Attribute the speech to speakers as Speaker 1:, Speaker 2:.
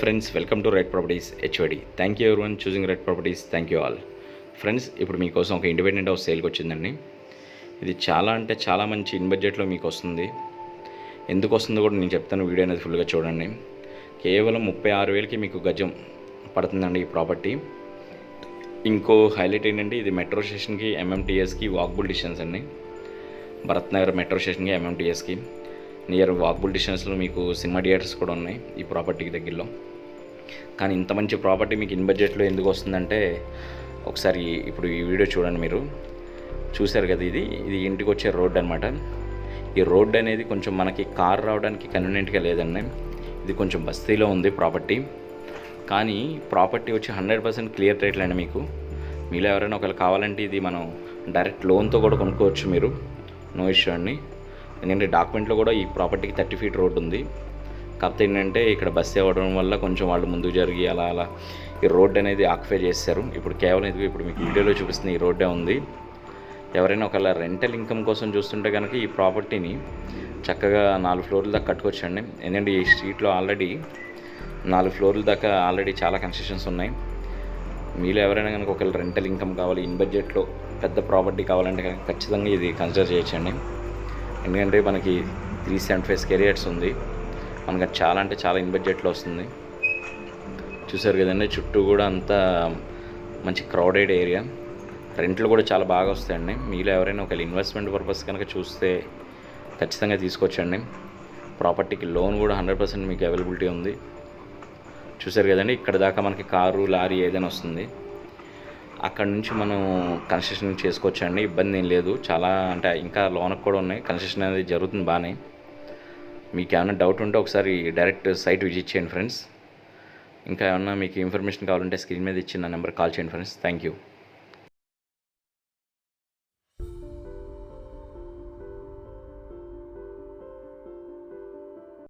Speaker 1: Friends, welcome to red properties HOD. Thank you everyone choosing red properties. Thank you all. Friends, ఇప్పుడు మీకోసం ఒక independent house సేల్కి వచ్చిందండి. ఇది చాలా అంటే చాలా మంచి ఇన్ బడ్జెట్లో మీకు వస్తుంది. ఎందుకు వస్తుందో కూడా నేను చెప్తాను, వీడియో అనేది ఫుల్గా చూడండి. కేవలం 36,000కి మీకు గజం పడుతుందండి ఈ ప్రాపర్టీ. ఇంకో హైలైట్ ఏంటంటే, ఇది మెట్రో స్టేషన్కి ఎంఎంటీఎస్కి వాకబుల్ డిస్టెన్స్ అండి. భరత్ నగర్ మెట్రో స్టేషన్కి ఎంఎంటీఎస్కి నియర్ వాకబుల్ డిస్టెన్స్లో మీకు సినిమా థియేటర్స్ కూడా ఉన్నాయి ఈ ప్రాపర్టీకి దగ్గరలో. కానీ ఇంత మంచి ప్రాపర్టీ మీకు ఇన్ బడ్జెట్లో ఎందుకు వస్తుందంటే, ఒకసారి ఇప్పుడు ఈ వీడియో చూడండి. మీరు చూశారు కదా, ఇది ఇంటికి వచ్చే రోడ్ అనమాట. ఈ రోడ్ అనేది కొంచెం మనకి కార్ రావడానికి కన్వీనియంట్గా లేదండి. ఇది కొంచెం బస్తీలో ఉంది ప్రాపర్టీ. కానీ ప్రాపర్టీ వచ్చి 100% క్లియర్ రేట్లు అండి. మీలో ఎవరైనా ఒకవేళ కావాలంటే ఇది మనం డైరెక్ట్ లోన్తో కూడా కొనుక్కోవచ్చు మీరు, నో ఇష్యూ అండి. ఎందుకంటే డాక్యుమెంట్లో కూడా ఈ ప్రాపర్టీకి 30 feet రోడ్ ఉంది. కాకపోతే ఏంటంటే ఇక్కడ బస్సు అవ్వడం వల్ల కొంచెం వాళ్ళు ముందుకు జరిగి అలా ఈ రోడ్ అనేది ఆక్యుపై చేశారు. ఇప్పుడు కేవలం ఇది ఇప్పుడు మీకు వీడియోలో చూపిస్తున్న ఈ రోడ్డే ఉంది. ఎవరైనా ఒకవేళ రెంటల్ ఇన్కమ్ కోసం చూస్తుంటే కనుక ఈ ప్రాపర్టీని చక్కగా 4 floors దాకా కట్టుకోవచ్చండి. ఎందుకంటే ఈ స్ట్రీట్లో ఆల్రెడీ 4 floors దాకా ఆల్రెడీ చాలా కన్స్ట్రక్షన్స్ ఉన్నాయి. మీలో ఎవరైనా కనుక ఒకవేళ రెంటల్ ఇన్కమ్ కావాలి, ఇన్ బడ్జెట్లో పెద్ద ప్రాపర్టీ కావాలంటే కనుక ఖచ్చితంగా ఇది కన్సిడర్ చేయొచ్చండి. ఎందుకంటే మనకి 375 square yards ఉంది. మనకు చాలా అంటే చాలా ఇన్ బడ్జెట్లో వస్తుంది. చూసారు కదండి, చుట్టూ కూడా అంతా మంచి క్రౌడెడ్ ఏరియా. రెంట్లు కూడా చాలా బాగా వస్తాయండి. మీలో ఎవరైనా ఒకవేళ ఇన్వెస్ట్మెంట్ పర్పస్ కనుక చూస్తే ఖచ్చితంగా తీసుకొచ్చండి. ప్రాపర్టీకి లోన్ కూడా 100% మీకు అవైలబిలిటీ ఉంది. చూసారు కదండి, ఇక్కడ దాకా మనకి కారు లారీ ఏదైనా వస్తుంది. అక్కడ నుంచి మనం కన్స్ట్రక్షన్ చేసుకోవచ్చండి, ఇబ్బంది ఏం లేదు. చాలా అంటే ఇంకా లోన్కి కూడా ఉన్నాయి, కన్స్ట్రక్షన్ అనేది జరుగుతుంది బాగానే. మీకు ఏమైనా డౌట్ ఉంటే ఒకసారి డైరెక్ట్ సైట్ విజిట్ చేయండి ఫ్రెండ్స్. ఇంకా ఏమన్నా మీకు ఇన్ఫర్మేషన్ కావాలంటే స్క్రీన్ మీద ఇచ్చిన నెంబర్ కాల్ చేయండి ఫ్రెండ్స్. Thank you.